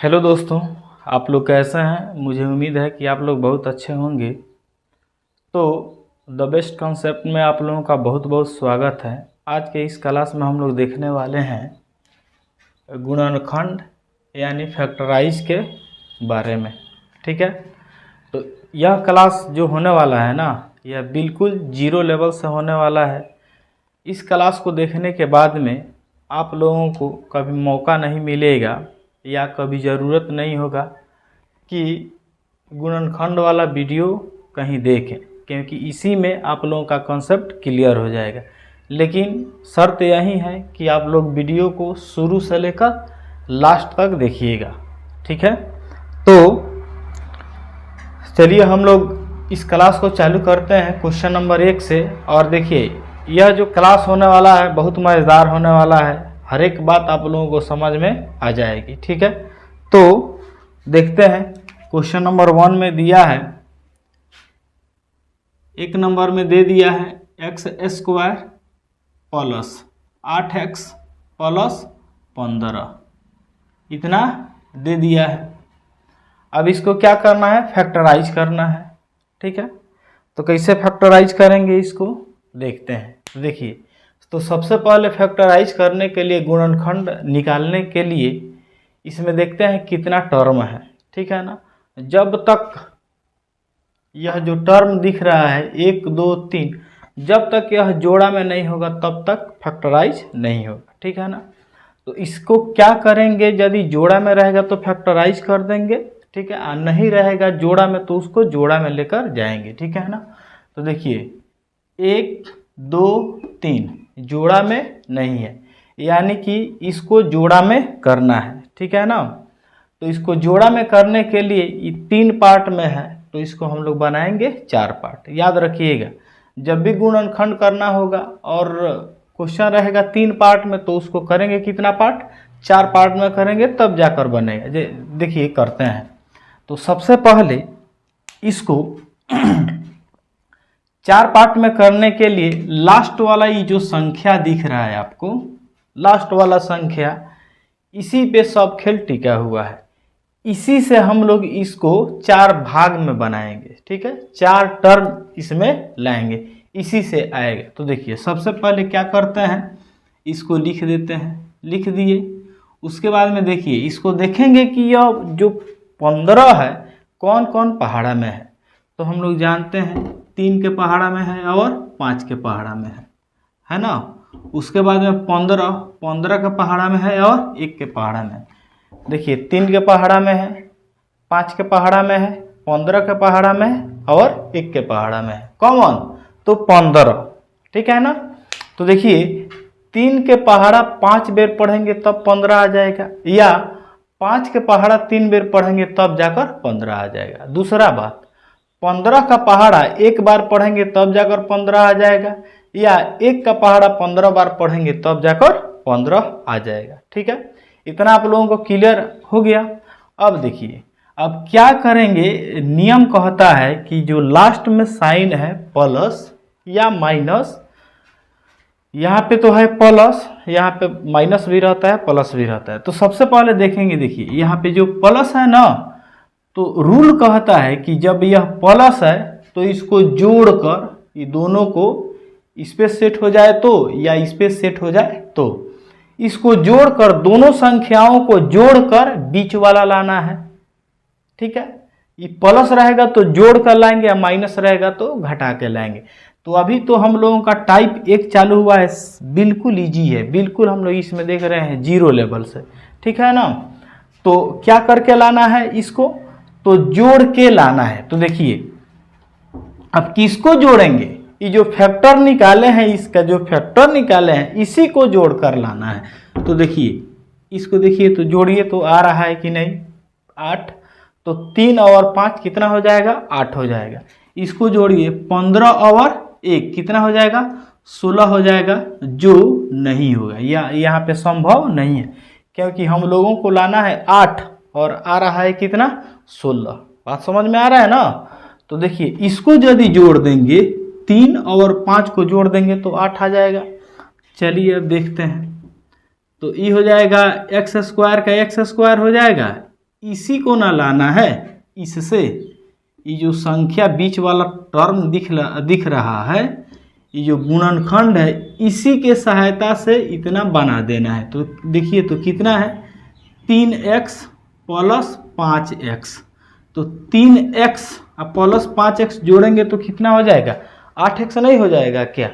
Hello दोस्तों, आप लोग कैसे हैं। मुझे उम्मीद है कि आप लोग बहुत अच्छे होंगे। तो द बेस्ट कॉन्सेप्ट में आप लोगों का बहुत बहुत स्वागत है। आज के इस क्लास में हम लोग देखने वाले हैं गुणनखंड यानी फैक्टराइज के बारे में। ठीक है, तो यह क्लास जो होने वाला है ना, यह बिल्कुल जीरो लेवल से होने वाला है। इस क्लास को देखने के बाद में आप लोगों को कभी मौका नहीं मिलेगा या कभी ज़रूरत नहीं होगा कि गुणनखंड वाला वीडियो कहीं देखें, क्योंकि इसी में आप लोगों का कॉन्सेप्ट क्लियर हो जाएगा। लेकिन शर्त यही है कि आप लोग वीडियो को शुरू से लेकर लास्ट तक देखिएगा। ठीक है, तो चलिए हम लोग इस क्लास को चालू करते हैं क्वेश्चन नंबर 1 से। और देखिए, यह जो क्लास होने वाला है बहुत मज़ेदार होने वाला है। हर एक बात आप लोगों को समझ में आ जाएगी। ठीक है, तो देखते हैं क्वेश्चन नंबर 1 में दिया है, 1 नंबर में दे दिया है x² प्लस 8x प्लस 15, इतना दे दिया है। अब इसको क्या करना है, फैक्टराइज करना है। ठीक है, तो कैसे फैक्टराइज करेंगे इसको देखते हैं। देखिए, तो सबसे पहले फैक्टराइज करने के लिए, गुणनखंड निकालने के लिए इसमें देखते हैं कितना टर्म है। ठीक है ना, जब तक यह जो टर्म दिख रहा है 1 2 3, जब तक यह जोड़ा में नहीं होगा तब तक फैक्टराइज नहीं होगा। ठीक है ना, तो इसको क्या करेंगे, यदि जोड़ा में रहेगा तो फैक्टराइज कर देंगे। ठीक है, और नहीं रहेगा जोड़ा में तो उसको जोड़ा में लेकर जाएंगे। ठीक है ना, तो देखिए 1 2 3 जोड़ा में नहीं है, यानी कि इसको जोड़ा में करना है। ठीक है ना, तो इसको जोड़ा में करने के लिए ये 3 पार्ट में है, तो इसको हम लोग बनाएंगे 4 पार्ट। याद रखिएगा, जब भी गुणनखंड करना होगा और क्वेश्चन रहेगा 3 पार्ट में, तो उसको करेंगे कितना पार्ट, 4 पार्ट में करेंगे तब जाकर बनेगा। देखिए करते हैं। तो सबसे पहले इसको 4 पार्ट में करने के लिए लास्ट वाला ये जो संख्या दिख रहा है आपको, लास्ट वाला संख्या, इसी पे सब खेल टिका हुआ है। इसी से हम लोग इसको 4 भाग में बनाएंगे। ठीक है, 4 टर्म इसमें लाएंगे, इसी से आएगा। तो देखिए सबसे पहले क्या करते हैं, इसको लिख देते हैं, लिख दिए। उसके बाद में देखिए, इसको देखेंगे कि यह जो 15 है कौन कौन पहाड़ा में है। तो हम लोग जानते हैं 3 के पहाड़ा में है और 5 के पहाड़ा में है ना। उसके बाद में 15 के पहाड़ा में है और 1 के पहाड़ा में है। देखिए 3 के पहाड़ा में है, 5 के पहाड़ा में है, 15 के पहाड़ा में है और 1 के पहाड़ा में है। कॉमन तो 15। ठीक है ना, तो देखिए 3 के पहाड़ा 5 बेर पढ़ेंगे तब 15 आ जाएगा, या 5 के पहाड़ा 3 बेर पढ़ेंगे तब जाकर 15 आ जाएगा। दूसरा बात, 15 का पहाड़ा 1 बार पढ़ेंगे तब जाकर 15 आ जाएगा, या 1 का पहाड़ा 15 बार पढ़ेंगे तब जाकर 15 आ जाएगा। ठीक है, इतना आप लोगों को क्लियर हो गया। अब देखिए, अब क्या करेंगे, नियम कहता है कि जो लास्ट में साइन है प्लस या माइनस, यहाँ पे तो है प्लस, यहाँ पे माइनस भी रहता है प्लस भी रहता है। तो सबसे पहले देखेंगे, देखिए यहाँ पे जो प्लस है ना, तो रूल कहता है कि जब यह प्लस है तो इसको जोड़कर ये दोनों को इस पे सेट हो जाए तो, या इस पे सेट हो जाए तो, इसको जोड़कर दोनों संख्याओं को जोड़कर बीच वाला लाना है। ठीक है, ये प्लस रहेगा तो जोड़ कर लाएंगे, या माइनस रहेगा तो घटा के लाएंगे। तो अभी तो हम लोगों का टाइप 1 चालू हुआ है, बिल्कुल इजी है, बिल्कुल हम लोग इसमें देख रहे हैं जीरो लेवल से। ठीक है ना, तो क्या करके लाना है इसको, तो जोड़ के लाना है। तो देखिए अब किसको जोड़ेंगे, ये जो फैक्टर निकाले हैं, इसका जो फैक्टर निकाले हैं इसी को जोड़ कर लाना है। तो देखिए इसको देखिए, तो जोड़िए तो आ रहा है कि नहीं, 8। तो 3 और 5 कितना हो जाएगा, 8 हो जाएगा। इसको जोड़िए 15 और 1 कितना हो जाएगा, 16 हो जाएगा, जो नहीं होगा, या यहाँ पे संभव नहीं है, क्योंकि हम लोगों को लाना है 8 और आ रहा है कितना, 16। बात समझ में आ रहा है ना। तो देखिए इसको यदि जोड़ देंगे, 3 और 5 को जोड़ देंगे तो 8 आ जाएगा। चलिए अब देखते हैं, तो ये हो जाएगा x² का x² हो जाएगा, इसी को ना लाना है इससे, ये जो संख्या बीच वाला टर्म दिख रहा है, ये जो गुणनखंड है, इसी के सहायता से इतना बना देना है। तो देखिए तो कितना है 3x प्लस 5x, तो 3x अब प्लस 5x जोड़ेंगे तो कितना हो जाएगा 8x नहीं हो जाएगा क्या।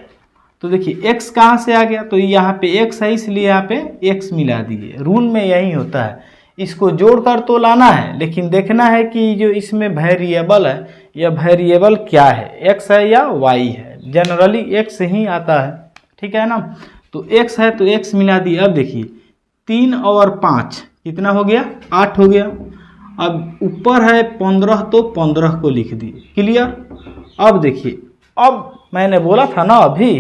तो देखिए x कहाँ से आ गया, तो यहाँ पे x है इसलिए यहाँ पे x मिला दिए। रूल में यही होता है, इसको जोड़कर तो लाना है लेकिन देखना है कि जो इसमें वेरिएबल है यह वेरिएबल क्या है, x है या y है। जनरली x ही आता है, ठीक है ना। तो x है तो x मिला दिए। अब देखिए 3 और 5 कितना हो गया 8 हो गया। अब ऊपर है 15 तो 15 को लिख दिए, क्लियर। अब देखिए, अब मैंने बोला था ना अभी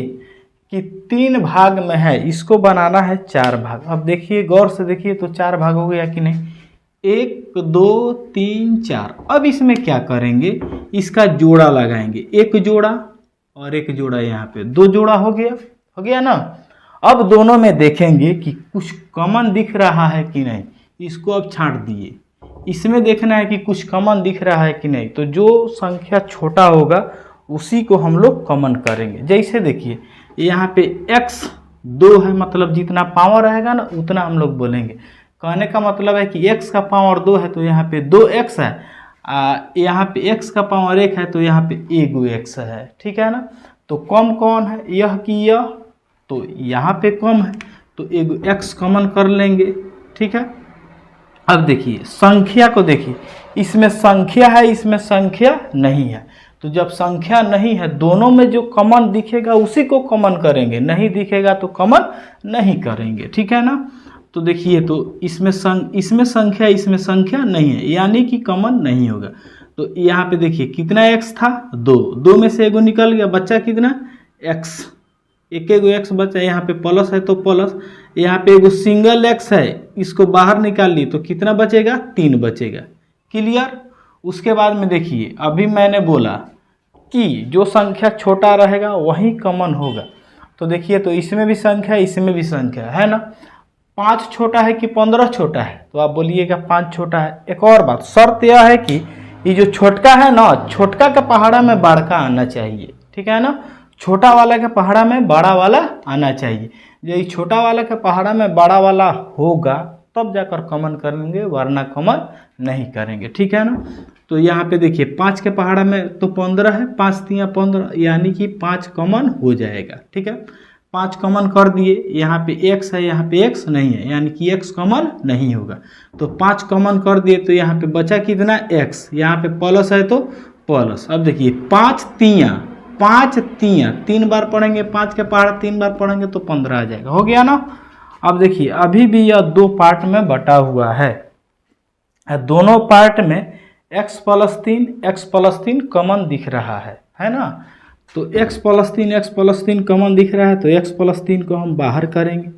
कि 3 भाग में है, इसको बनाना है 4 भाग। अब देखिए गौर से देखिए तो 4 भाग हो गया कि नहीं, 1 2 3 4। अब इसमें क्या करेंगे, इसका जोड़ा लगाएंगे, एक जोड़ा और एक जोड़ा, यहाँ पे 2 जोड़ा हो गया ना। अब दोनों में देखेंगे कि कुछ कॉमन दिख रहा है कि नहीं, इसको अब छांट दिए। इसमें देखना है कि कुछ कॉमन दिख रहा है कि नहीं, तो जो संख्या छोटा होगा उसी को हम लोग कॉमन करेंगे। जैसे देखिए यहाँ पे x 2 है, मतलब जितना पावर रहेगा ना उतना हम लोग बोलेंगे। कहने का मतलब है कि x का पावर 2 है तो यहाँ पे 2x है, यहाँ पे x का पावर 1 है तो यहाँ पे 1x है, ठीक है ना। तो कम कौन है, यह कि यह, तो यहाँ पे कम है तो 1x कॉमन कर लेंगे, ठीक है। अब देखिए संख्या को देखिए, इसमें संख्या है इसमें संख्या नहीं है, तो जब संख्या नहीं है दोनों में जो कॉमन दिखेगा उसी को कॉमन करेंगे, नहीं दिखेगा तो कॉमन नहीं करेंगे, ठीक है ना। तो देखिए तो इसमें संख्या इसमें संख्या नहीं है, यानी कि कॉमन नहीं होगा। तो यहाँ पे देखिए कितना x था 2 में से एगो निकल गया, बच्चा कितना x, एक x बचा। यहाँ पे प्लस है तो प्लस, यहाँ पे एगो सिंगल x है, इसको बाहर निकाल ली तो कितना बचेगा 3 बचेगा, क्लियर। उसके बाद में देखिए अभी मैंने बोला कि जो संख्या छोटा रहेगा वही कॉमन होगा। तो देखिए तो इसमें भी संख्या इसमें भी संख्या है ना। 5 छोटा है कि 15 छोटा है, तो आप बोलिएगा 5 छोटा है। एक और बात, शर्त यह है कि ये जो छोटका है ना, छोटका के पहाड़ा में बड़का आना चाहिए, ठीक है ना। छोटा वाला के पहाड़ा में बड़ा वाला आना चाहिए। यदि छोटा वाला के पहाड़ा में बड़ा वाला होगा तब जाकर कॉमन करेंगे, वरना कॉमन नहीं करेंगे, ठीक है ना। तो यहाँ पे देखिए 5 के पहाड़ा में तो 15 है, 5 3 15, यानी कि 5 कॉमन हो जाएगा, ठीक है। 5 कॉमन कर दिए, यहाँ पे x है यहाँ पे x नहीं है, यानी कि x कॉमन नहीं होगा। तो 5 कॉमन कर दिए तो यहाँ पे बचा कितना x, यहाँ पे प्लस है तो प्लस। अब देखिए 5 तियाँ 3 बार पढ़ेंगे, 5 के पहाड़ा 3 बार पढ़ेंगे तो 15 आ जाएगा, हो गया ना। अब देखिए अभी भी यह 2 पार्ट में बटा हुआ है, दोनों पार्ट में x प्लस 3 कॉमन दिख रहा है ना। तो x प्लस 3 कॉमन दिख रहा है तो x प्लस 3 को हम बाहर करेंगे,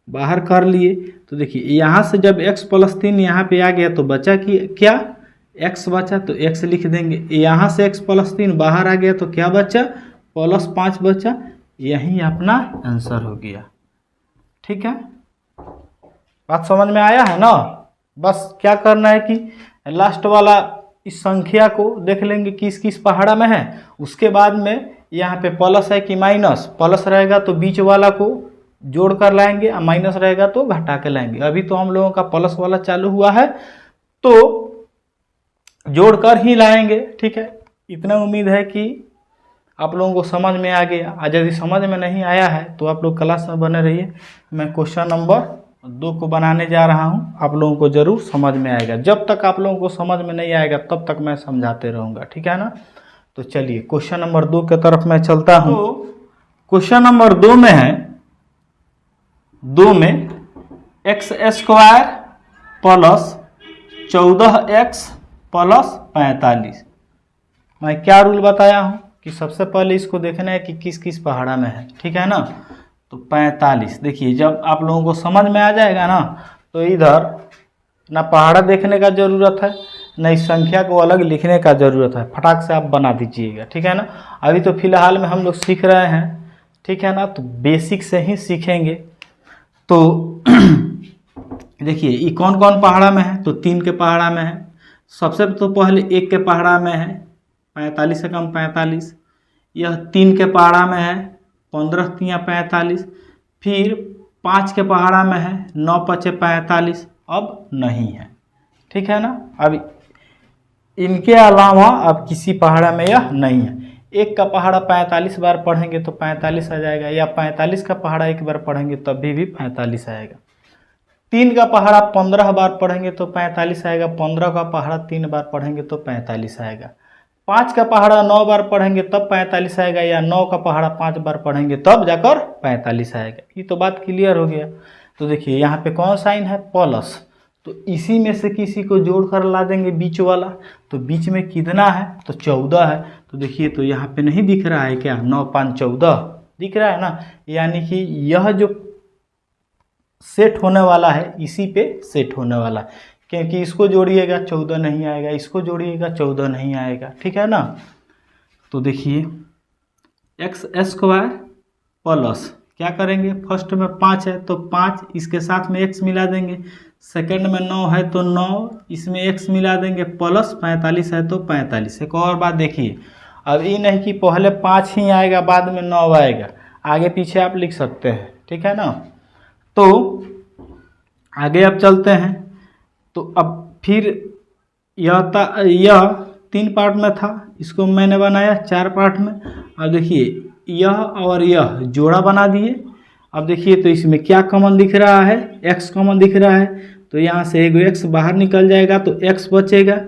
बाहर कर लिए। तो देखिए यहाँ से जब x प्लस 3 यहाँ पे आ गया तो बचा कि क्या x बचा, तो x लिख देंगे। यहाँ से x प्लस 3 बाहर आ गया तो क्या बचा प्लस 5 बचा, यही अपना आंसर हो गया, ठीक है। बात समझ में आया है ना। बस क्या करना है कि लास्ट वाला इस संख्या को देख लेंगे किस किस पहाड़ा में है, उसके बाद में यहाँ पे प्लस है कि माइनस, प्लस रहेगा तो बीच वाला को जोड़ कर लाएंगे और माइनस रहेगा तो घटा के लाएंगे। अभी तो हम लोगों का प्लस वाला चालू हुआ है तो जोड़ कर ही लाएंगे, ठीक है। इतना उम्मीद है कि आप लोगों को समझ में आ गया। आज यदि समझ में नहीं आया है तो आप लोग क्लास में बने रहिए, मैं क्वेश्चन नंबर 2 को बनाने जा रहा हूं, आप लोगों को जरूर समझ में आएगा। जब तक आप लोगों को समझ में नहीं आएगा तब तक मैं समझाते रहूँगा, ठीक है ना। तो चलिए क्वेश्चन नंबर 2 की तरफ मैं चलता हूँ। तो क्वेश्चन नंबर 2 में है, 2 में x² प्लस 14x प्लस 45। मैं क्या रूल बताया हूँ कि सबसे पहले इसको देखना है कि किस किस पहाड़ा में है, ठीक है ना। तो 45 देखिए जब आप लोगों को समझ में आ जाएगा ना तो इधर ना पहाड़ा देखने का ज़रूरत है ना इस संख्या को अलग लिखने का ज़रूरत है, फटाक से आप बना दीजिएगा, ठीक है ना। अभी तो फिलहाल में हम लोग सीख रहे हैं, ठीक है ना, तो बेसिक से ही सीखेंगे। तो देखिए ये कौन कौन पहाड़ा में है, तो 3 के पहाड़ा में है। सबसे तो पहले 1 के पहाड़ा में है 45 से कम 45, यह 3 के पहाड़ा में है 15 तियाँ 45, फिर 5 के पहाड़ा में है 9 पचे 45, अब नहीं है। ठीक है ना। अब इनके अलावा अब किसी पहाड़ा में यह नहीं है। 1 का पहाड़ा 45 बार पढ़ेंगे तो 45 आ जाएगा, या 45 का पहाड़ा 1 बार पढ़ेंगे तब भी 45 आएगा। 3 का पहाड़ा 15 बार पढ़ेंगे तो 45 आएगा, 15 का पहाड़ा 3 बार पढ़ेंगे तो 45 आएगा। 5 का पहाड़ा 9 बार पढ़ेंगे तब 45 आएगा, या 9 का पहाड़ा 5 बार पढ़ेंगे तब जाकर 45 आएगा। ये तो बात क्लियर हो गया। तो देखिए यहाँ पे कौन साइन है, प्लस, तो इसी में से किसी को जोड़ कर ला देंगे बीच वाला। तो बीच में कितना है, तो 14 है। तो देखिए तो यहाँ पे नहीं दिख रहा है क्या, 9 5 14 दिख रहा है ना। यानी कि यह जो सेट होने वाला है इसी पे सेट होने वाला है, क्योंकि इसको जोड़िएगा 14 नहीं आएगा, इसको जोड़िएगा 14 नहीं आएगा। ठीक है ना। तो देखिए एक्स स्क्वायर प्लस क्या करेंगे, फर्स्ट में 5 है तो 5 इसके साथ में x मिला देंगे, सेकंड में 9 है तो 9 इसमें x मिला देंगे, प्लस 45 है तो 45। एक और बात देखिए, अब ये नहीं कि पहले 5 ही आएगा बाद में 9 आएगा, आगे पीछे आप लिख सकते हैं। ठीक है ना। तो आगे अब चलते हैं। तो अब फिर यह 3 पार्ट में था, इसको मैंने बनाया 4 पार्ट में। अब देखिए यह और यह जोड़ा बना दिए। अब देखिए तो इसमें क्या कॉमन दिख रहा है, x कॉमन दिख रहा है। तो यहाँ से एगो x बाहर निकल जाएगा तो x बचेगा,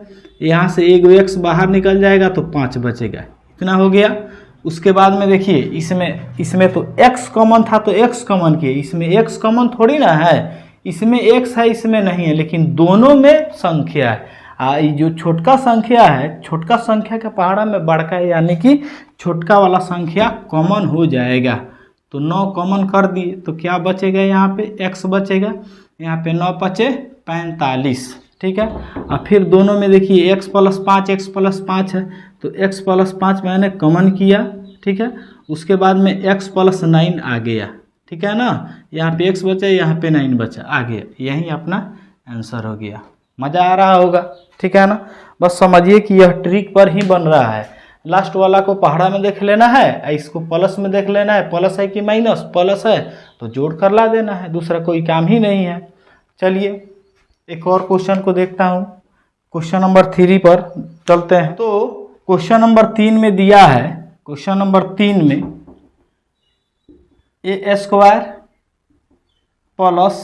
यहाँ से एगो x बाहर निकल जाएगा तो 5 बचेगा। इतना हो गया। उसके बाद में देखिए इसमें तो x कॉमन था तो x कॉमन किए, इसमें x कॉमन थोड़ी ना है, इसमें x है इसमें नहीं है, लेकिन दोनों में संख्या है। ये जो छोटका संख्या है, छोटका संख्या के पहाड़ा में बड़का है, यानी कि छोटका वाला संख्या कॉमन हो जाएगा। तो 9 कॉमन कर दिए तो क्या बचेगा, यहाँ पे x बचेगा, यहाँ पे 9 पचे 45। ठीक है। और फिर दोनों में देखिए x प्लस 5 है तो x प्लस 5 मैंने कॉमन किया। ठीक है। उसके बाद में x प्लस 9 आ गया। ठीक है ना। यहाँ पे x बचा, यहाँ पे 9 बचा, आ गया। यही अपना आंसर हो गया। मज़ा आ रहा होगा। ठीक है ना। बस समझिए कि यह ट्रिक पर ही बन रहा है। लास्ट वाला को पहाड़ा में देख लेना है, इसको प्लस में देख लेना है, प्लस है कि माइनस, प्लस है तो जोड़ कर ला देना है, दूसरा कोई काम ही नहीं है। चलिए एक और क्वेश्चन को देखता हूँ। क्वेश्चन नंबर 3 पर चलते हैं। तो क्वेश्चन नंबर 3 में दिया है, क्वेश्चन नंबर 3 में a square plus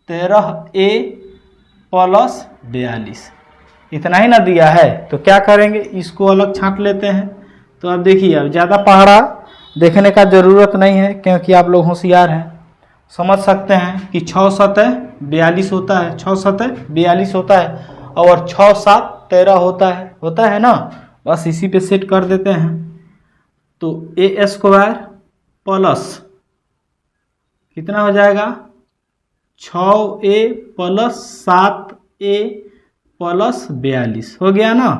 13a plus 42 इतना ही ना दिया है। तो क्या करेंगे, इसको अलग छांट लेते हैं। तो अब देखिए अब ज़्यादा पहाड़ा देखने का ज़रूरत नहीं है, क्योंकि आप लोग होशियार हैं, समझ सकते हैं कि 6 सतह 42 होता है, 6 सतह 42 होता है, और 6 7 13 होता है ना। बस इसी पे सेट कर देते हैं। तो a स्क्वायर प्लस कितना हो जाएगा, 6a प्लस 7a प्लस 42 हो गया ना।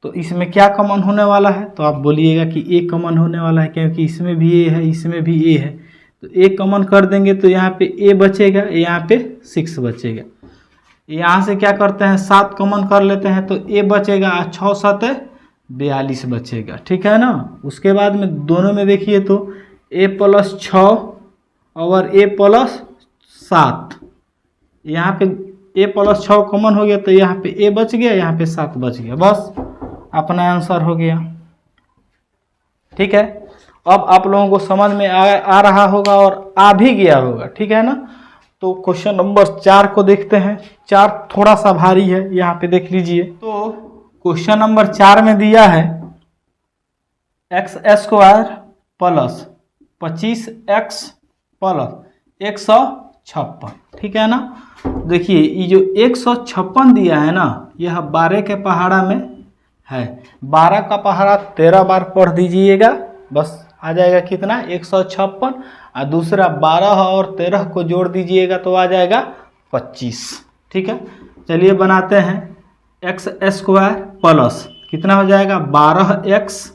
तो इसमें क्या कॉमन होने वाला है, तो आप बोलिएगा कि a कॉमन होने वाला है, क्योंकि इसमें भी a है इसमें भी a है। तो a कॉमन कर देंगे तो यहाँ पे a बचेगा, यहाँ पे 6 बचेगा। यहाँ से क्या करते हैं, 7 कॉमन कर लेते हैं तो a बचेगा, 6 7 42 बचेगा। ठीक है ना। उसके बाद में दोनों में देखिए तो a प्लस 6 और a प्लस 7, यहाँ पे a प्लस 6 कॉमन हो गया तो यहाँ पे a बच गया, यहाँ पे 7 बच गया। बस अपना आंसर हो गया। ठीक है। अब आप लोगों को समझ में आ रहा होगा और आ भी गया होगा। ठीक है ना। तो क्वेश्चन नंबर 4 को देखते हैं। 4 थोड़ा सा भारी है, यहाँ पे देख लीजिए। तो क्वेश्चन नंबर 4 में दिया है x square plus 25x plus 156। ठीक है ना। देखिए ये जो 156 दिया है ना, यह 12 के पहाड़ा में है। 12 का पहाड़ा 13 बार पढ़ दीजिएगा, बस आ जाएगा कितना, 156। और दूसरा 12 और 13 को जोड़ दीजिएगा तो आ जाएगा 25। ठीक है। चलिए बनाते हैं। एक्स स्क्वायर प्लस कितना हो जाएगा, 12x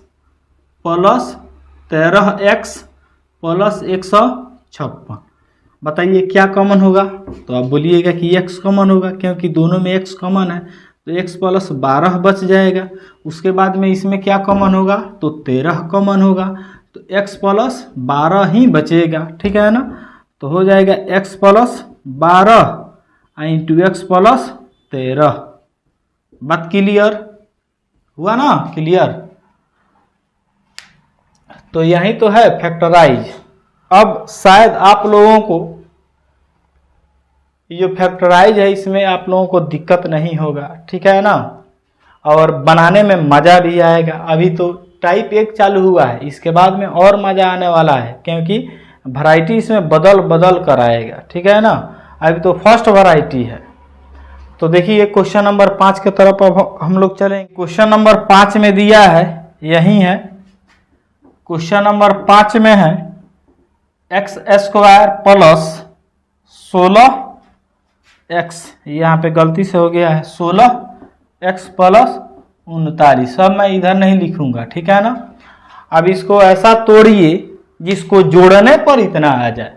प्लस 13x प्लस 156। बताइए क्या कॉमन होगा? तो आप बोलिएगा कि x कॉमन होगा, क्योंकि दोनों में x कॉमन है, तो x प्लस 12 बच जाएगा। उसके बाद में इसमें क्या कॉमन होगा? तो 13 कॉमन होगा, तो x प्लस 12 ही बचेगा, ठीक है ना। तो हो जाएगा x plus 12 into x plus 13। बात क्लियर हुआ ना? क्लियर। तो यही तो है फैक्टराइज। अब शायद आप लोगों को ये जो फैक्टराइज है इसमें आप लोगों को दिक्कत नहीं होगा, ठीक है ना, और बनाने में मज़ा भी आएगा। अभी तो टाइप 1 चालू हुआ है, इसके बाद में और मज़ा आने वाला है, क्योंकि वैरायटी इसमें बदल बदल कर आएगा, ठीक है ना। अभी तो फर्स्ट वैरायटी है। तो देखिए क्वेश्चन नंबर 5 की तरफ अब हम लोग चलेंगे। क्वेश्चन नंबर 5 में दिया है, यही है क्वेश्चन नंबर 5 में है एक्स स्क्वायर प्लस 16x, यहाँ पे गलती से हो गया है 16x प्लस 39। अब मैं इधर नहीं लिखूंगा, ठीक है ना। अब इसको ऐसा तोड़िए जिसको जोड़ने पर इतना आ जाए।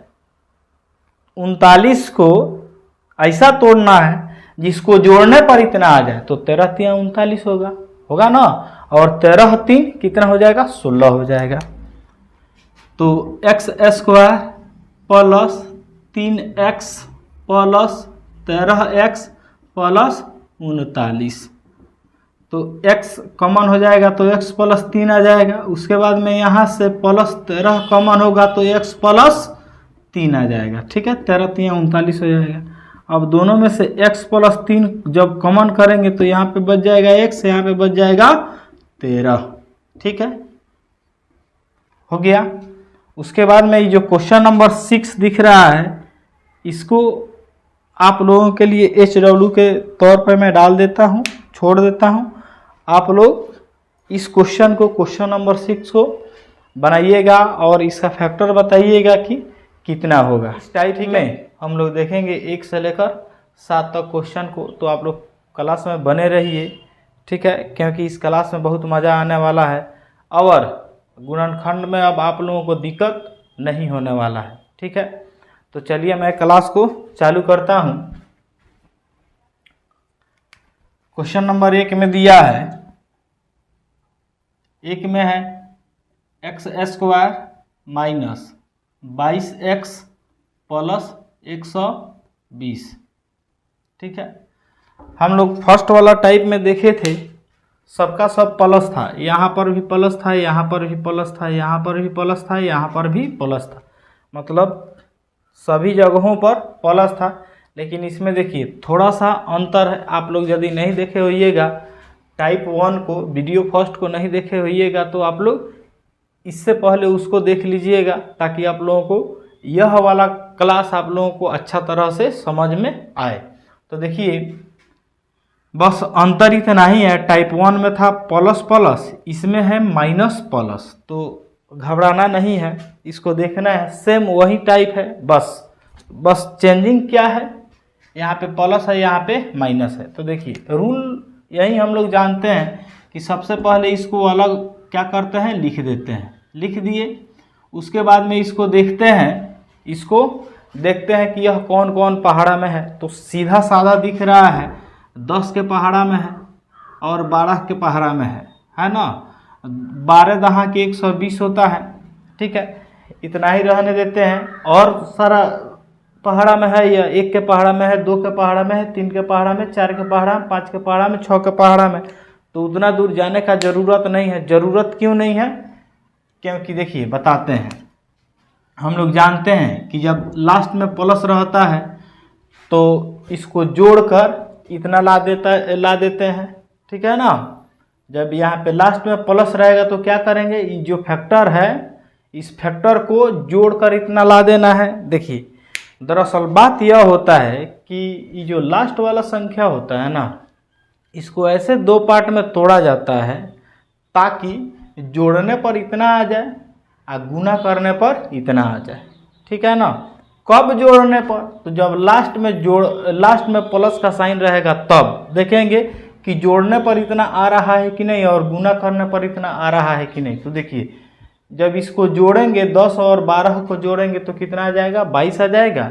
39 को ऐसा तोड़ना है जिसको जोड़ने पर इतना आ जाए, तो 13 3 39 होगा ना, और 13 3 कितना हो जाएगा? 16 हो जाएगा। तो x square plus 3x plus 13x plus 39, तो x कॉमन हो जाएगा तो x प्लस 3 आ जाएगा। उसके बाद में यहाँ से प्लस 13 कॉमन होगा तो x प्लस 3 आ जाएगा, ठीक है। 13 3 39 हो जाएगा। अब दोनों में से x प्लस 3 जब कॉमन करेंगे तो यहाँ पे बच जाएगा x, यहाँ पे बच जाएगा 13, ठीक है, हो गया। उसके बाद में ये जो क्वेश्चन नंबर 6 दिख रहा है, इसको आप लोगों के लिए HW के तौर पर मैं डाल देता हूँ, छोड़ देता हूँ। आप लोग इस क्वेश्चन को, क्वेश्चन नंबर 6 को बनाइएगा और इसका फैक्टर बताइएगा कि कितना होगा। इस टाइप में हम लोग देखेंगे 1 से लेकर 7 तक क्वेश्चन को। तो आप लोग क्लास में बने रहिए, ठीक है, क्योंकि इस क्लास में बहुत मज़ा आने वाला है और गुणनखंड में अब आप लोगों को दिक्कत नहीं होने वाला है, ठीक है। तो चलिए मैं क्लास को चालू करता हूँ। क्वेश्चन नंबर 1 में दिया है, 1 में है x square minus 22x plus 120, ठीक है। हम लोग फर्स्ट वाला टाइप में देखे थे, सबका सब प्लस था, यहाँ पर भी प्लस था, यहाँ पर भी प्लस था, यहाँ पर भी प्लस था, यहाँ पर भी प्लस था, मतलब सभी जगहों पर प्लस था। लेकिन इसमें देखिए थोड़ा सा अंतर है। आप लोग यदि नहीं देखे होइएगा टाइप 1 को, वीडियो फर्स्ट को नहीं देखे होइएगा, तो आप लोग इससे पहले उसको देख लीजिएगा, ताकि आप लोगों को यह वाला क्लास आप लोगों को अच्छा तरह से समझ में आए। तो देखिए बस अंतर इतना ही है, टाइप 1 में था प्लस प्लस, इसमें है माइनस प्लस, तो घबराना नहीं है, इसको देखना है, सेम वही टाइप है, बस चेंजिंग क्या है, यहाँ पे प्लस है, यहाँ पे माइनस है। तो देखिए रूल यही हम लोग जानते हैं कि सबसे पहले इसको अलग क्या करते हैं, लिख देते हैं, लिख दिए। उसके बाद में इसको देखते हैं, इसको देखते हैं कि यह कौन कौन पहाड़ा में है। तो सीधा साधा दिख रहा है, 10 के पहाड़ा में है और 12 के पहाड़ा में है ना। 12 दहा के 120 होता है, ठीक है, इतना ही रहने देते हैं। और सारा पहाड़ा में है, या 1 के पहाड़ा में है, 2 के पहाड़ा में है, 3 के पहाड़ा में, 4 के पहाड़ा में, 5 के पहाड़ा में, 6 के पहाड़ा में। तो उतना दूर जाने का ज़रूरत नहीं है। ज़रूरत क्यों नहीं है? क्योंकि देखिए बताते हैं, हम लोग जानते हैं कि जब लास्ट में प्लस रहता है तो इसको जोड़कर इतना ला देते हैं, ठीक है ना। जब यहाँ पे लास्ट में प्लस रहेगा तो क्या करेंगे, ये जो फैक्टर है इस फैक्टर को जोड़कर इतना ला देना है। देखिए दरअसल बात यह होता है कि ये जो लास्ट वाला संख्या होता है ना, इसको ऐसे 2 पार्ट में तोड़ा जाता है ताकि जोड़ने पर इतना आ जाए और गुना करने पर इतना आ जाए, ठीक है ना। कब जोड़ने पर? तो जब लास्ट में प्लस का साइन रहेगा तब देखेंगे कि जोड़ने पर इतना आ रहा है कि नहीं और गुना करने पर इतना आ रहा है कि नहीं। तो देखिए जब इसको जोड़ेंगे 10 और 12 को जोड़ेंगे तो कितना आ जाएगा, 22 आ जाएगा।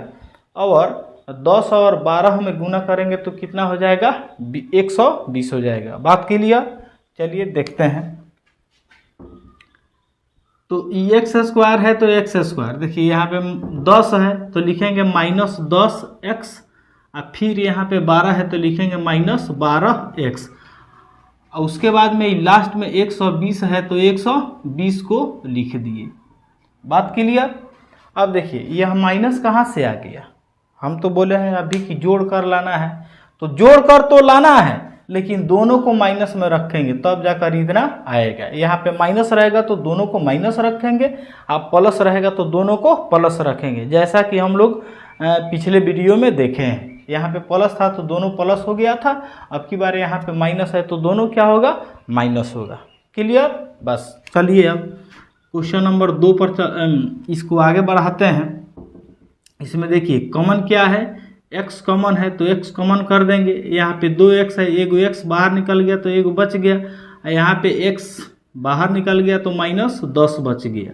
और 10 और 12 में गुना करेंगे तो कितना हो जाएगा, 120 हो जाएगा। बात क्लियर। चलिए देखते हैं। तो एक्स स्क्वायर है तो एक्स स्क्वायर, देखिए यहाँ पे 10 है तो लिखेंगे -10x, और फिर यहाँ पे 12 है तो लिखेंगे -12x, और उसके बाद में लास्ट में 120 है तो 120 को लिख दिए। बात क्लियर। अब देखिए यह माइनस कहाँ से आ गया, हम तो बोले हैं अभी कि जोड़ कर लाना है, तो जोड़ कर तो लाना है लेकिन दोनों को माइनस में रखेंगे तब जाकर इतना आएगा। यहाँ पे माइनस रहेगा तो दोनों को माइनस रखेंगे, आप प्लस रहेगा तो दोनों को प्लस रखेंगे, जैसा कि हम लोग पिछले वीडियो में देखे हैं। यहाँ पे प्लस था तो दोनों प्लस हो गया था, अब की बार यहाँ पे माइनस है तो दोनों क्या होगा, माइनस होगा। क्लियर। बस चलिए अब क्वेश्चन नंबर 2 पर इसको आगे बढ़ाते हैं। इसमें देखिए कॉमन क्या है, x कॉमन है तो x कॉमन कर देंगे। यहाँ पे 2x है, एगो x बाहर निकल गया तो एगो बच गया, यहाँ पे x बाहर निकल गया तो -10 बच गया।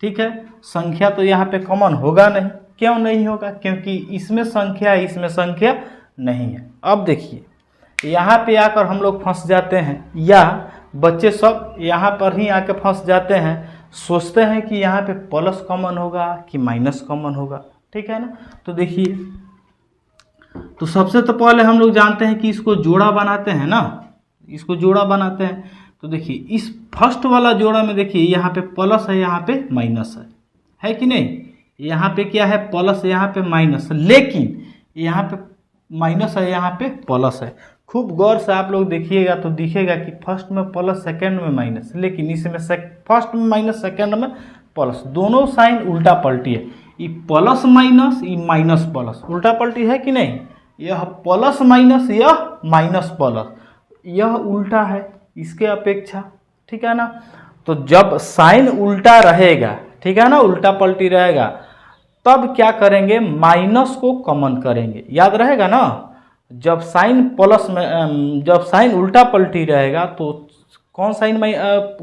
ठीक है, संख्या तो यहाँ पे कॉमन होगा नहीं। क्यों नहीं होगा, क्योंकि इसमें संख्या है इसमें संख्या नहीं है। अब देखिए यहाँ पे आकर हम लोग फंस जाते हैं, या बच्चे सब यहाँ पर ही आके फंस जाते हैं, सोचते हैं कि यहाँ पे प्लस कॉमन होगा कि माइनस कॉमन होगा। ठीक है ना। तो देखिए, तो सबसे तो पहले हम लोग जानते हैं कि इसको जोड़ा बनाते हैं ना, इसको जोड़ा बनाते हैं। तो देखिए इस फर्स्ट वाला जोड़ा में देखिए यहाँ पे प्लस है यहाँ पे माइनस है कि नहीं। यहाँ पे क्या है, प्लस यहाँ पे माइनस, लेकिन यहाँ पे माइनस है यहाँ पे प्लस है। खूब गौर से आप लोग देखिएगा तो दिखेगा कि फर्स्ट में प्लस सेकंड में माइनस, लेकिन इसमें फर्स्ट में माइनस सेकंड में प्लस, दोनों साइन उल्टा पलटी है। ये प्लस माइनस, ये माइनस प्लस, उल्टा पलटी है कि नहीं। यह प्लस माइनस, यह माइनस प्लस, यह उल्टा है इसके अपेक्षा। ठीक है ना। तो जब साइन उल्टा रहेगा, ठीक है ना, उल्टा पलटी रहेगा, तब क्या करेंगे, माइनस को कॉमन करेंगे। याद रहेगा ना, जब साइन प्लस में, जब साइन उल्टा पलटी रहेगा तो कौन साइन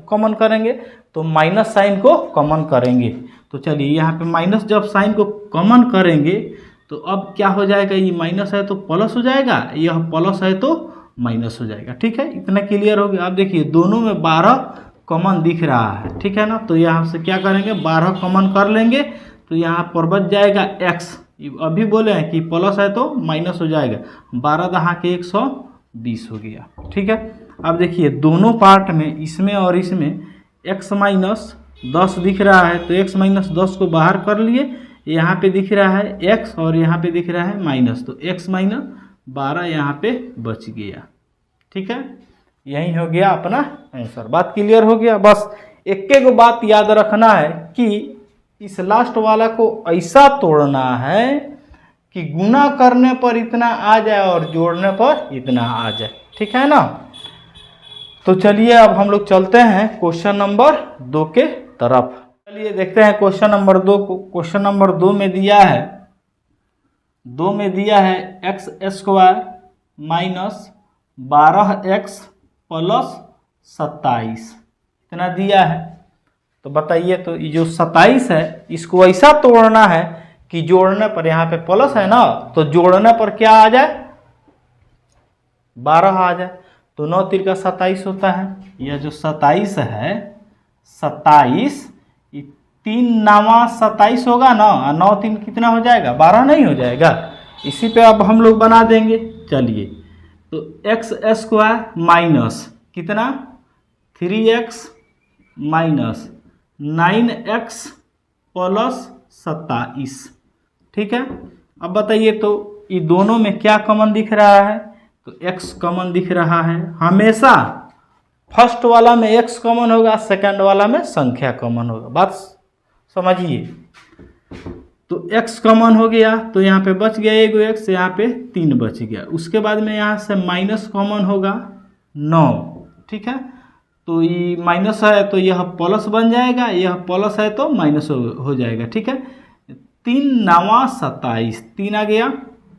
कॉमन करेंगे, तो माइनस साइन को कॉमन करेंगे। तो चलिए यहाँ पे माइनस जब साइन को कॉमन करेंगे तो अब क्या हो जाएगा, ये माइनस है तो प्लस हो जाएगा, यह प्लस है तो माइनस हो जाएगा। ठीक है, इतना क्लियर हो गया। अब देखिए दोनों में 12 कॉमन दिख रहा है। ठीक है ना। तो यहाँ से क्या करेंगे, 12 कॉमन कर लेंगे तो यहाँ पर बच जाएगा x। अभी बोले हैं कि प्लस है तो माइनस हो जाएगा, 12 दहा के 120 हो गया। ठीक है। अब देखिए दोनों पार्ट में, इसमें और इसमें x माइनस 10 दिख रहा है तो x माइनस 10 को बाहर कर लिए, यहाँ पे दिख रहा है x और यहाँ पे दिख रहा है माइनस, तो x माइनस 12 यहाँ पे बच गया। ठीक है, यही हो गया अपना आंसर। बात क्लियर हो गया। बस एक बात याद रखना है कि इस लास्ट वाला को ऐसा तोड़ना है कि गुना करने पर इतना आ जाए और जोड़ने पर इतना आ जाए। ठीक है ना। तो चलिए अब हम लोग चलते हैं क्वेश्चन नंबर 2 के तरफ। चलिए देखते हैं क्वेश्चन नंबर 2 को। क्वेश्चन नंबर 2 में दिया है, 2 में दिया है x square minus 12x plus 27, इतना दिया है। तो बताइए, तो ये जो 27 है इसको ऐसा तोड़ना है कि जोड़ने पर, यहाँ पे प्लस है ना, तो जोड़ने पर क्या आ जाए, 12 आ जाए, तो 9 तिरका 27 होता है। यह जो 27 है, 27, 3 9 27 होगा ना, 9 3 कितना हो जाएगा, 12 नहीं हो जाएगा। इसी पे अब हम लोग बना देंगे। चलिए, तो एक्स स्क्वायर माइनस कितना, 3x माइनस 9x प्लस 27। ठीक है। अब बताइए, तो ये दोनों में क्या कॉमन दिख रहा है, तो x कॉमन दिख रहा है। हमेशा फर्स्ट वाला में x कॉमन होगा, सेकंड वाला में संख्या कॉमन होगा। बात समझिए। तो x कॉमन हो गया तो यहाँ पे बच गया एगो x, यहाँ पे 3 बच गया। उसके बाद में यहाँ से माइनस कॉमन होगा 9। ठीक है। तो ये माइनस है तो यह प्लस बन जाएगा, यह प्लस है तो माइनस हो जाएगा। ठीक है। 3 9 27, 3 आ गया।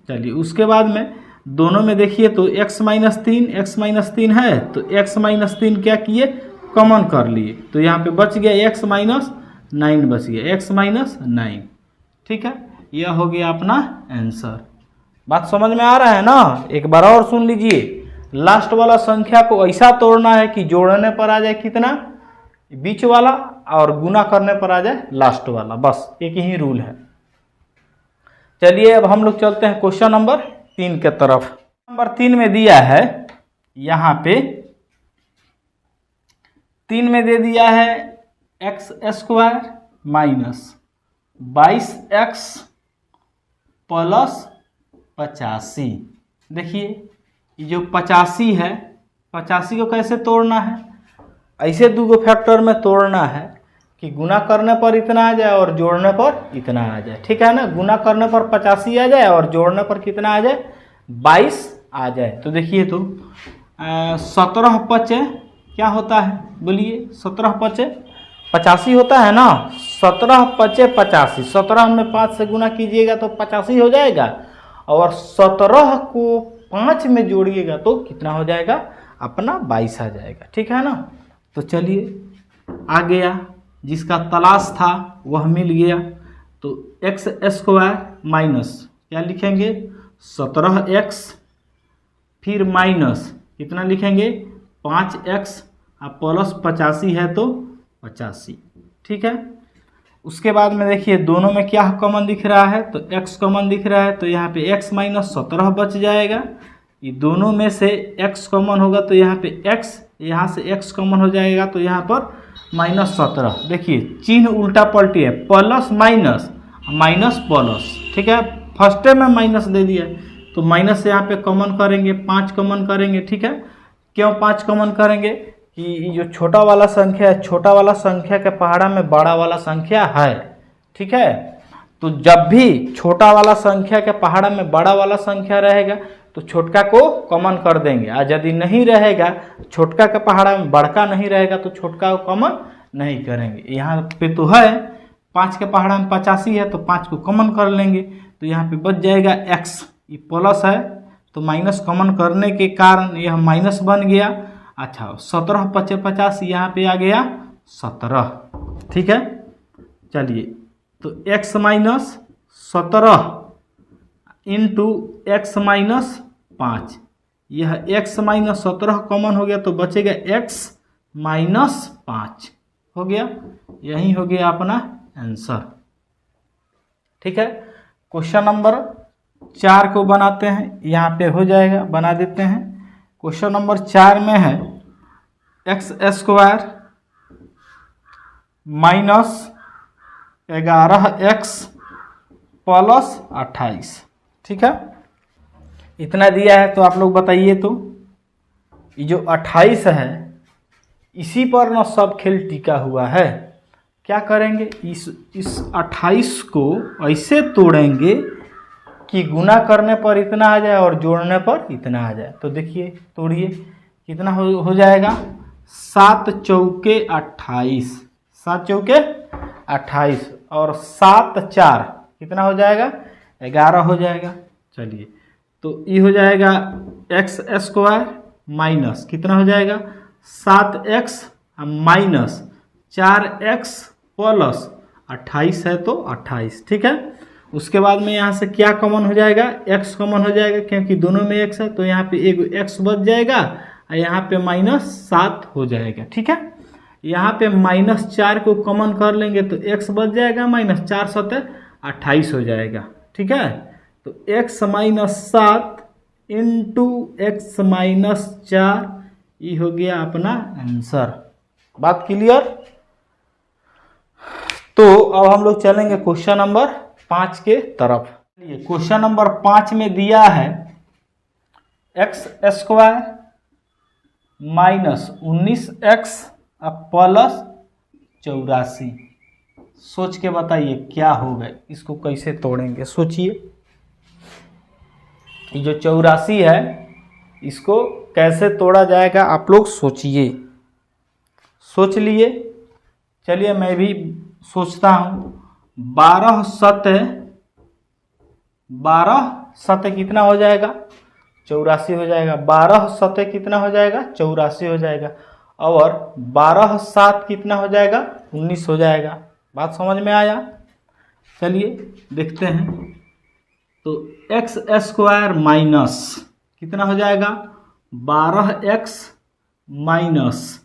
चलिए, उसके बाद में दोनों में देखिए तो x माइनस 3 है तो x माइनस 3 क्या किए, कॉमन कर लिए तो यहाँ पे बच गया x माइनस 9 बच गया, x माइनस 9। ठीक है, यह हो गया अपना आंसर। बात समझ में आ रहा है ना? एक बार और सुन लीजिए, लास्ट वाला संख्या को ऐसा तोड़ना है कि जोड़ने पर आ जाए कितना, बीच वाला, और गुना करने पर आ जाए लास्ट वाला, बस एक ही रूल है। चलिए अब हम लोग चलते हैं क्वेश्चन नंबर 3 के तरफ। नंबर 3 में दिया है, यहाँ पे 3 में दे दिया है x square minus 22x plus 85। देखिए ये जो 85 है, 85 को कैसे तोड़ना है, ऐसे दो फैक्टर में तोड़ना है कि गुना करने पर इतना आ जाए और जोड़ने पर इतना आ जाए। ठीक है ना, गुना करने पर 85 आ जाए और जोड़ने पर कितना आ जाए, 22 आ जाए। तो देखिए तो 17 पचे क्या होता है, बोलिए 17 पचे 85 होता है ना, 17 पचे 85, 17 में 5 से गुना कीजिएगा तो 85 हो जाएगा, और 17 को 5 में जोड़िएगा तो कितना हो जाएगा, अपना 22 आ जाएगा। ठीक है ना, तो चलिए आ गया, जिसका तलाश था वह मिल गया। तो एक्स स्क्वायर माइनस क्या लिखेंगे, 17x, फिर माइनस कितना लिखेंगे, 5x, अब प्लस 85 है तो 85। ठीक है, उसके बाद में देखिए दोनों में क्या कॉमन दिख रहा है, तो x कॉमन दिख रहा है, तो यहाँ पे x माइनस 17 बच जाएगा। ये दोनों में से x कॉमन होगा तो यहाँ पे x, यहाँ से x कॉमन हो जाएगा तो यहाँ पर माइनस 17। देखिए चिन्ह उल्टा पलटी है, प्लस माइनस, माइनस प्लस। ठीक है, फर्स्ट में माइनस दे दिया तो माइनस से यहाँ पे कॉमन करेंगे, 5 कॉमन करेंगे। ठीक है, क्यों 5 कॉमन करेंगे कि जो छोटा वाला संख्या है, छोटा वाला संख्या के पहाड़ा में बड़ा वाला संख्या है। ठीक है, तो जब भी छोटा वाला संख्या के पहाड़ा में बड़ा वाला संख्या रहेगा तो छोटका को कॉमन कर देंगे, और यदि नहीं रहेगा, छोटका के पहाड़ा में बड़का नहीं रहेगा तो छोटका को कॉमन नहीं करेंगे। यहाँ पे तो है 5 के पहाड़ा में 85 है तो 5 को कॉमन कर लेंगे, तो यहाँ पे बच जाएगा x, ये प्लस है तो माइनस कॉमन करने के कारण यह माइनस बन गया। अच्छा, 17 पचे 50, यहाँ पे आ गया 17। ठीक है, चलिए तो x minus 17 into x minus 5, यह x माइनस 17 कॉमन हो गया तो बचेगा x माइनस 5 हो गया। यही हो गया अपना आंसर। ठीक है, क्वेश्चन नंबर 4 को बनाते हैं, यहाँ पे हो जाएगा, बना देते हैं। क्वेश्चन नंबर 4 में है x square minus 11x plus 28। ठीक है, इतना दिया है तो आप लोग बताइए तो ये जो 28 है इसी पर ना सब खेल टिका हुआ है। क्या करेंगे, इस 28 को ऐसे तोड़ेंगे कि गुना करने पर इतना आ जाए और जोड़ने पर इतना आ जाए। तो देखिए तोड़िए, कितना हो जाएगा, 7 चौके 28, 7 चौके 28 और 7 4 कितना हो जाएगा, 11 हो जाएगा। चलिए तो ये हो जाएगा एक्स स्क्वायर माइनस कितना हो जाएगा, 7x माइनस 4x प्लस 28 है तो 28। ठीक है, उसके बाद में यहाँ से क्या कॉमन हो जाएगा, x कॉमन हो जाएगा, क्योंकि दोनों में x है तो यहाँ पे एक x बच जाएगा और यहाँ पे -7 हो जाएगा। ठीक है, यहाँ पे -4 को कॉमन कर लेंगे तो x बच जाएगा, -4 7 28 हो जाएगा। ठीक है, तो x -7 इंटू एक्स -4 ये हो गया अपना आंसर। बात क्लियर? तो अब हम लोग चलेंगे क्वेश्चन नंबर 5 के तरफ। क्वेश्चन नंबर 5 में दिया है एक्स स्क्वायर -19x प्लस 84। सोच के बताइए क्या होगा, इसको कैसे तोड़ेंगे, सोचिए। ये जो 84 है इसको कैसे तोड़ा जाएगा आप लोग सोचिए। सोच लिए, चलिए मैं भी सोचता हूँ। 12 सते कितना हो जाएगा, 84 हो जाएगा। 12 सते कितना हो जाएगा, 84 हो जाएगा। और 12 7 कितना हो जाएगा, 19 हो जाएगा। बात समझ में आया? चलिए देखते हैं। तो एक्स स्क्वायर माइनस कितना हो जाएगा, 12x माइनस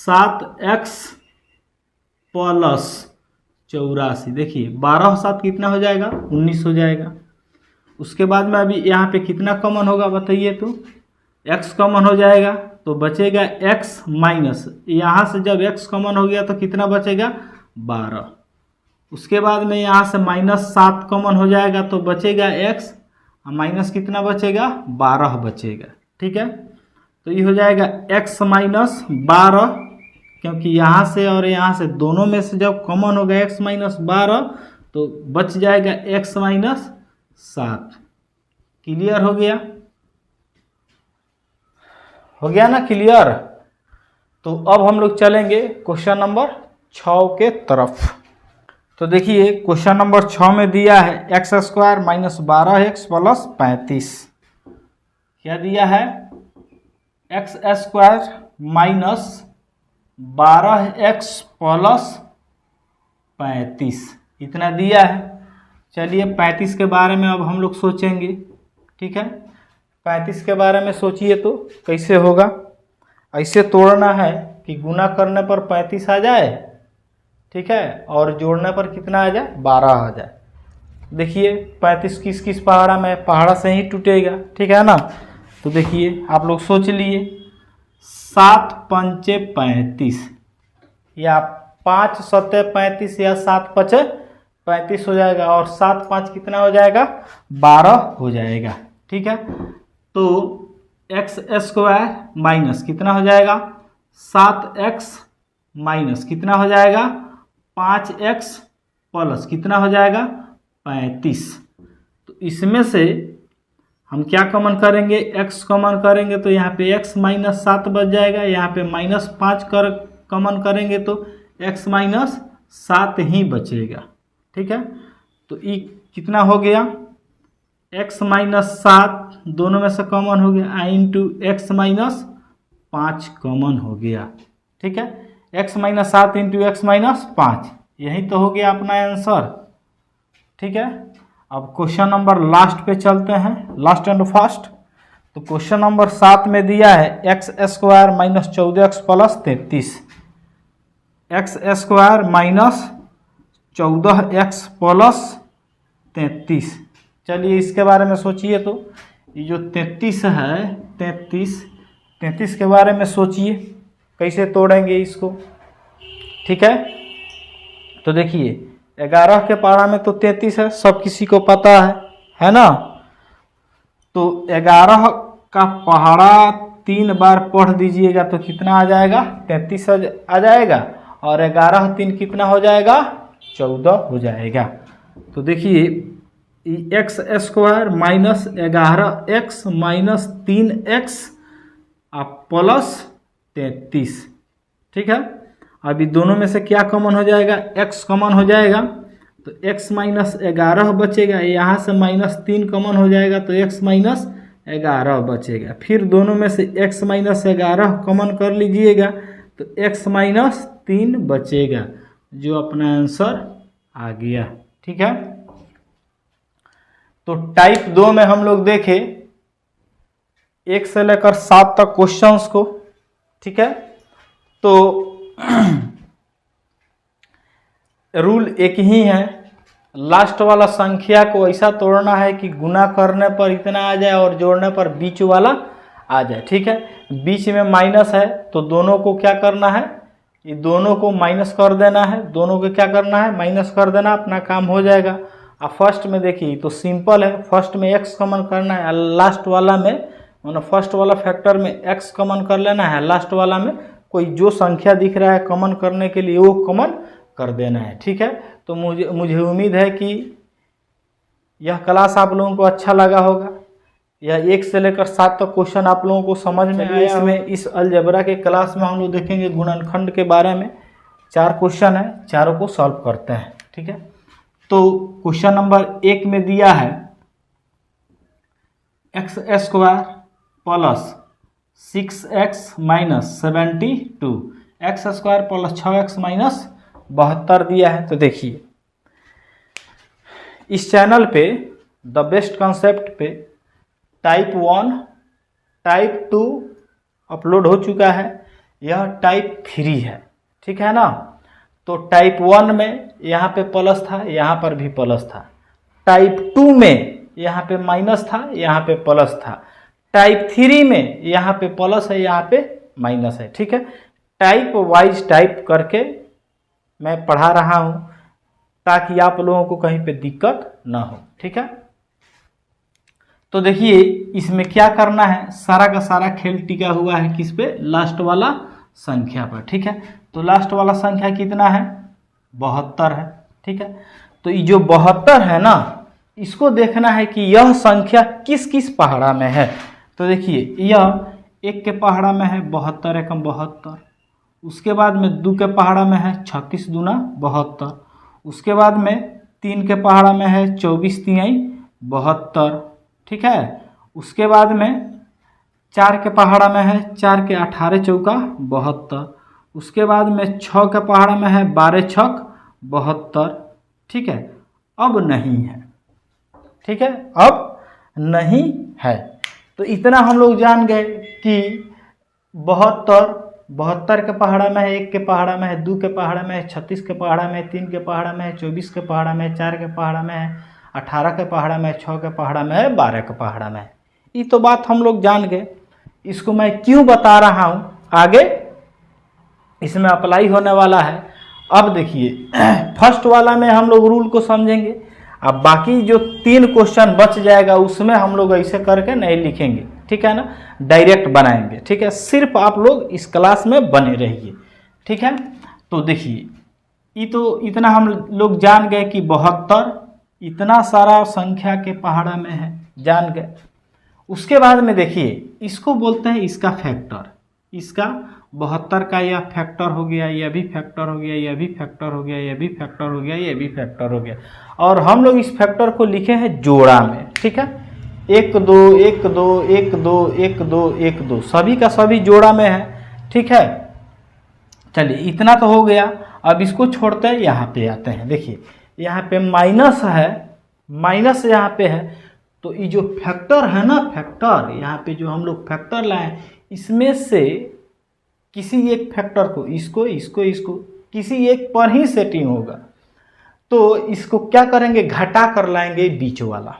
7x प्लस 84। देखिए 12 7 कितना हो जाएगा, 19 हो जाएगा। उसके बाद में अभी यहाँ पे कितना कॉमन होगा बताइए, तो x कॉमन हो जाएगा तो बचेगा x माइनस, यहाँ से जब x कॉमन हो गया तो कितना बचेगा, 12। उसके बाद में यहाँ से -7 कॉमन हो जाएगा तो बचेगा x, माइनस कितना बचेगा, 12 बचेगा। ठीक है, तो ये हो जाएगा x माइनस 12, क्योंकि यहाँ से और यहाँ से दोनों में से जब कॉमन होगा x माइनस 12 तो बच जाएगा x माइनस 7। क्लियर हो गया? हो गया ना क्लियर? तो अब हम लोग चलेंगे क्वेश्चन नंबर 6 के तरफ। तो देखिए क्वेश्चन नंबर 6 में दिया है x square minus 12x plus 35। क्या दिया है, x square minus 12x plus 35 इतना दिया है। चलिए 35 के बारे में अब हम लोग सोचेंगे। ठीक है, 35 के बारे में सोचिए तो कैसे होगा। ऐसे तोड़ना है कि गुना करने पर 35 आ जाए, ठीक है, और जोड़ने पर कितना आ जाए, 12 आ जाए। देखिए 35 किस किस पहाड़ा में, पहाड़ा से ही टूटेगा। ठीक है ना, तो देखिए आप लोग सोच लिए 7 पंचे 35 या 5 सत्ते 35 या 7 पचे 35 हो जाएगा, और 7 5 कितना हो जाएगा, 12 हो जाएगा। ठीक है, तो एक्स स्क्वायर माइनस कितना हो जाएगा, 7x माइनस कितना हो जाएगा, 5x प्लस कितना हो जाएगा, 35। तो इसमें से हम क्या कॉमन करेंगे, x कॉमन करेंगे तो यहाँ पे x माइनस 7 बच जाएगा, यहाँ पे -5 कर कॉमन करेंगे तो x माइनस 7 ही बचेगा। ठीक है, तो ये कितना हो गया, x माइनस 7 दोनों में से कॉमन हो गया, इंटू एक्स माइनस 5 कॉमन हो गया। ठीक है, x minus 7 into x minus 5, यही तो हो गया अपना आंसर। ठीक है, अब क्वेश्चन नंबर लास्ट पे चलते हैं, लास्ट एंड फास्ट। तो क्वेश्चन नंबर 7 में दिया है x square minus 14x plus 33। X square minus 14x plus 33। चलिए इसके बारे में सोचिए। तो ये जो 33 है, 33 के बारे में सोचिए कैसे तोड़ेंगे इसको। ठीक है, तो देखिए 11 के पहाड़ा में तो 33 है, सब किसी को पता है ना। तो 11 का पहाड़ा 3 बार पढ़ दीजिएगा तो कितना आ जाएगा, 33 आ जाएगा, और 11 3 कितना हो जाएगा, 14 हो जाएगा। तो देखिए x square minus 11x minus 3x plus 33। ठीक है, अभी दोनों में से क्या कॉमन हो जाएगा, x कॉमन हो जाएगा तो x माइनस 11 बचेगा, यहाँ से -3 कॉमन हो जाएगा तो x माइनस 11 बचेगा। फिर दोनों में से x माइनस 11 कॉमन कर लीजिएगा तो x माइनस 3 बचेगा, जो अपना आंसर आ गया। ठीक है, तो टाइप 2 में हम लोग देखें 1 से लेकर 7 तक क्वेश्चंस को। ठीक है, तो रूल एक ही है, लास्ट वाला संख्या को ऐसा तोड़ना है कि गुना करने पर इतना आ जाए और जोड़ने पर बीच वाला आ जाए। ठीक है, बीच में माइनस है तो दोनों को क्या करना है, ये दोनों को माइनस कर देना है, दोनों को क्या करना है, माइनस कर देना, अपना काम हो जाएगा। अब फर्स्ट में देखिए तो सिंपल है, फर्स्ट में x कॉमन करना है, लास्ट वाला में मतलब फर्स्ट वाला फैक्टर में x कॉमन कर लेना है, लास्ट वाला में कोई जो संख्या दिख रहा है कॉमन करने के लिए वो कॉमन कर देना है। ठीक है, तो मुझे उम्मीद है कि यह क्लास आप लोगों को अच्छा लगा होगा। यह 1 से लेकर 7 तक क्वेश्चन आप लोगों को समझ में आया। इसमें इस अलजेब्रा के क्लास में हम लोग देखेंगे गुणनखंड के बारे में। 4 क्वेश्चन है, चारों को सॉल्व करते हैं। ठीक है, तो क्वेश्चन नंबर 1 में दिया है x square plus 6x minus 72, x square plus 6x minus 72 दिया है। तो देखिए इस चैनल पे द बेस्ट कॉन्सेप्ट पे टाइप 1 टाइप 2 अपलोड हो चुका है, यह टाइप 3 है, ठीक है ना। तो टाइप 1 में यहाँ पे प्लस था, यहाँ पर भी प्लस था। टाइप 2 में यहाँ पे माइनस था, यहाँ पे प्लस था। टाइप 3 में यहाँ पे प्लस है, यहाँ पे माइनस है, ठीक है। टाइप वाइज टाइप करके मैं पढ़ा रहा हूँ ताकि आप लोगों को कहीं पे दिक्कत ना हो, ठीक है। तो देखिए इसमें क्या करना है, सारा का सारा खेल टिका हुआ है किस पे, लास्ट वाला संख्या पर, ठीक है। तो लास्ट वाला संख्या कितना है, 72 है, ठीक है। तो ये जो 72 है ना, इसको देखना है कि यह संख्या किस किस पहाड़ा में है। तो देखिए यह 1 के पहाड़ा में है 72 एकम 72, उसके बाद में 2 के पहाड़ा में है 36 दूना 72, उसके बाद में 3 के पहाड़ा में है 24 तिहाई 72, ठीक है। उसके बाद में 4 के पहाड़ा में है 4 के 18 चौका 72, उसके बाद में 6 के पहाड़ा में है 12 छक 72, ठीक है। अब नहीं है, ठीक है, अब नहीं है। तो इतना हम लोग जान गए कि 72 के पहाड़ा में है, 1 के पहाड़ा में है, 2 के पहाड़ा में है, 36 के पहाड़ा में है, 3 के पहाड़ा में है, 24 के पहाड़ा में है, 4 के पहाड़ा में है, 18 के पहाड़ा में है, 6 के पहाड़ा में है, 12 के पहाड़ा में है। ये तो बात हम लोग जान गए। इसको मैं क्यों बता रहा हूँ, आगे इसमें अप्लाई होने वाला है। अब देखिए फर्स्ट वाला में हम लोग रूल को समझेंगे, अब बाकी जो 3 क्वेश्चन बच जाएगा उसमें हम लोग ऐसे करके नहीं लिखेंगे, ठीक है ना, डायरेक्ट बनाएंगे, ठीक है। सिर्फ आप लोग इस क्लास में बने रहिए, ठीक है। तो देखिए ये तो इतना हम लोग जान गए कि 72 इतना सारा संख्या के पहाड़ा में है, जान गए। उसके बाद में देखिए इसको बोलते हैं इसका फैक्टर, इसका 72 का यह फैक्टर हो गया, यह भी फैक्टर हो गया, यह भी फैक्टर हो गया, यह भी फैक्टर हो गया, यह भी फैक्टर हो गया। और हम लोग इस फैक्टर को लिखे हैं जोड़ा में, ठीक है। 1 2 1 2 1 2 1 2 1 2 सभी का सभी जोड़ा में है, ठीक है। चलिए इतना तो हो गया। अब इसको छोड़ते हैं, यहाँ पे आते हैं। देखिए यहाँ पे माइनस है, माइनस यहाँ पे है, तो ये जो फैक्टर है ना, फैक्टर यहाँ पे जो हम लोग फैक्टर लाए, इसमें से किसी एक फैक्टर को, इसको इसको इसको किसी एक पर ही सेटिंग होगा। तो इसको क्या करेंगे, घटा कर लाएंगे बीच वाला।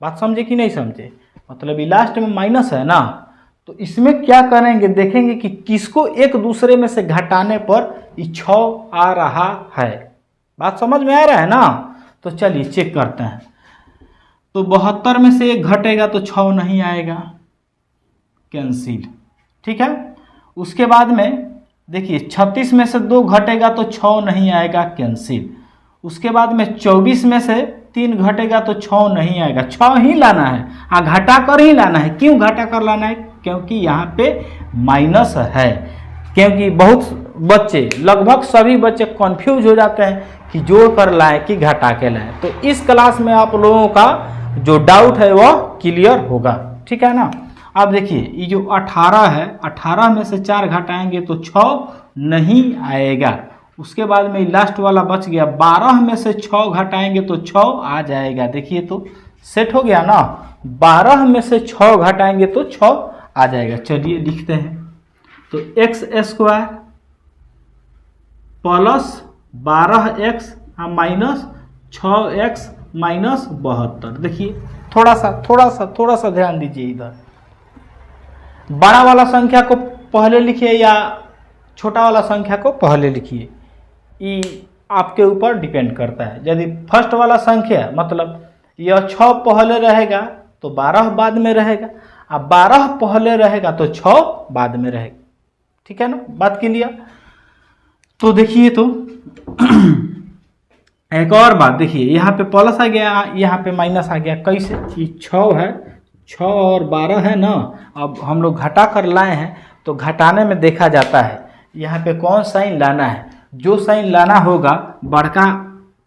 बात समझे कि नहीं समझे, मतलब ये लास्ट में माइनस है ना, तो इसमें क्या करेंगे, देखेंगे कि किसको एक दूसरे में से घटाने पर ये 6 आ रहा है। बात समझ में आ रहा है ना। तो चलिए चेक करते हैं। तो 72 में से 1 घटेगा तो 6 नहीं आएगा, कैंसिल, ठीक है। उसके बाद में देखिए 36 में से 2 घटेगा तो 6 नहीं आएगा, कैंसिल। उसके बाद में 24 में से 3 घटेगा तो 6 नहीं आएगा, 6 ही लाना है, हाँ घटा कर ही लाना है। क्यों घटा कर लाना है, क्योंकि यहाँ पे माइनस है। क्योंकि बहुत बच्चे, लगभग सभी बच्चे कंफ्यूज हो जाते हैं कि जोड़ कर लाए कि घटा के लाए। तो इस क्लास में आप लोगों का जो डाउट है वह क्लियर होगा, ठीक है ना। अब देखिए ये जो 18 है, 18 में से 4 घटाएंगे तो 6 नहीं आएगा। उसके बाद में लास्ट वाला बच गया, 12 में से 6 घटाएंगे तो 6 आ जाएगा। देखिए तो सेट हो गया ना, 12 में से 6 घटाएंगे तो 6 आ जाएगा। चलिए लिखते हैं। तो x square plus 12x minus 6x minus 72। देखिए थोड़ा सा ध्यान दीजिए, इधर बड़ा वाला संख्या को पहले लिखिए या छोटा वाला संख्या को पहले लिखिए, ये आपके ऊपर डिपेंड करता है। यदि फर्स्ट वाला संख्या मतलब यह 6 पहले रहेगा तो 12 बाद में रहेगा, अब 12 पहले रहेगा तो 6 बाद में रहेगा, ठीक है ना, बात क्लियर। तो देखिए तो एक और बात देखिए, यहाँ पे प्लस आ गया, यहाँ पे माइनस आ गया। कैसे, ये 6 है, 6 और 12 है ना। अब हम लोग घटा कर लाए हैं तो घटाने में देखा जाता है यहाँ पे कौन साइन लाना है। जो साइन लाना होगा बड़का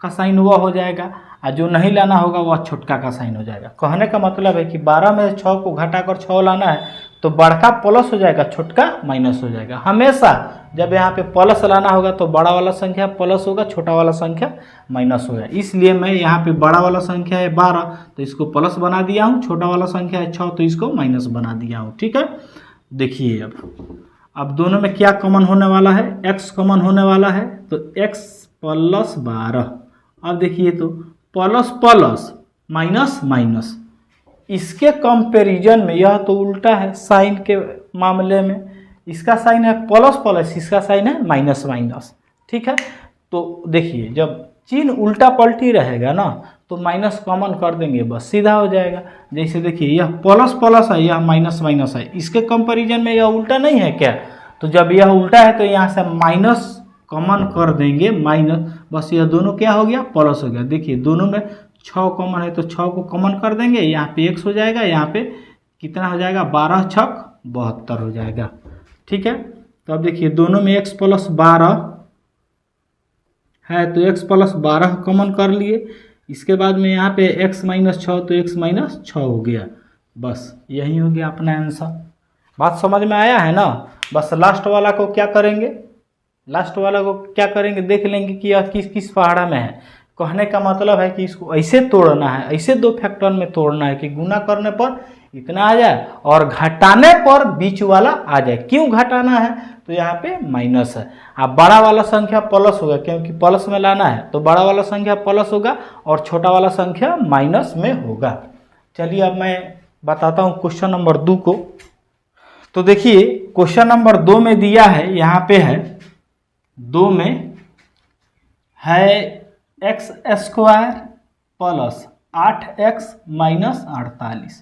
का साइन वह हो जाएगा, और जो नहीं लाना होगा वह छोटका का साइन हो जाएगा। कहने का मतलब है कि 12 में 6 को घटा कर 6 लाना है तो बड़का प्लस हो जाएगा, छोटका माइनस हो जाएगा। हमेशा जब यहाँ पे प्लस लाना होगा तो बड़ा वाला संख्या प्लस होगा, छोटा वाला संख्या माइनस होगा। इसलिए मैं यहाँ पे बड़ा वाला संख्या है 12 तो इसको प्लस बना दिया हूँ, छोटा वाला संख्या है 6 तो इसको माइनस बना दिया हूँ। ठीक है, देखिए अब दोनों में क्या कॉमन होने वाला है, x कॉमन होने वाला है, तो x प्लस 12। अब देखिए तो प्लस प्लस माइनस माइनस, इसके कंपैरिजन में यह तो उल्टा है। साइन के मामले में इसका साइन है प्लस प्लस, इसका साइन है माइनस माइनस। ठीक है, तो देखिए जब चिन्ह उल्टा पलटी रहेगा ना तो माइनस कॉमन कर देंगे, बस सीधा हो जाएगा। जैसे देखिए यह प्लस प्लस है, यह माइनस माइनस है, इसके कंपैरिजन में यह उल्टा नहीं है क्या? तो जब यह उल्टा है तो यहाँ से माइनस कॉमन कर देंगे, माइनस, बस यह दोनों क्या हो गया, प्लस हो गया। देखिए दोनों में 6 कॉमन है तो 6 को कॉमन कर देंगे, यहाँ पे x हो जाएगा, यहाँ पे कितना हो जाएगा, 12 छक 72 हो जाएगा। ठीक है, तो अब देखिए दोनों में x प्लस 12 है तो x प्लस 12 कॉमन कर लिए। इसके बाद में यहाँ पे x माइनस 6 तो x माइनस 6 हो गया। बस यही हो गया अपना आंसर। बात समझ में आया है ना? बस लास्ट वाला को क्या करेंगे, लास्ट वाला को क्या करेंगे देख लेंगे कि यह किस किस पहाड़ा में है। कहने का मतलब है कि इसको ऐसे तोड़ना है, ऐसे 2 फैक्टर में तोड़ना है कि गुना करने पर इतना आ जाए और घटाने पर बीच वाला आ जाए। क्यों घटाना है, तो यहाँ पे माइनस है। अब बड़ा वाला संख्या प्लस होगा, क्योंकि प्लस में लाना है तो बड़ा वाला संख्या प्लस होगा और छोटा वाला संख्या माइनस में होगा। चलिए अब मैं बताता हूँ क्वेश्चन नंबर 2 को। तो देखिए क्वेश्चन नंबर 2 में दिया है, यहाँ पे है 2 में है x square plus 8x minus 48,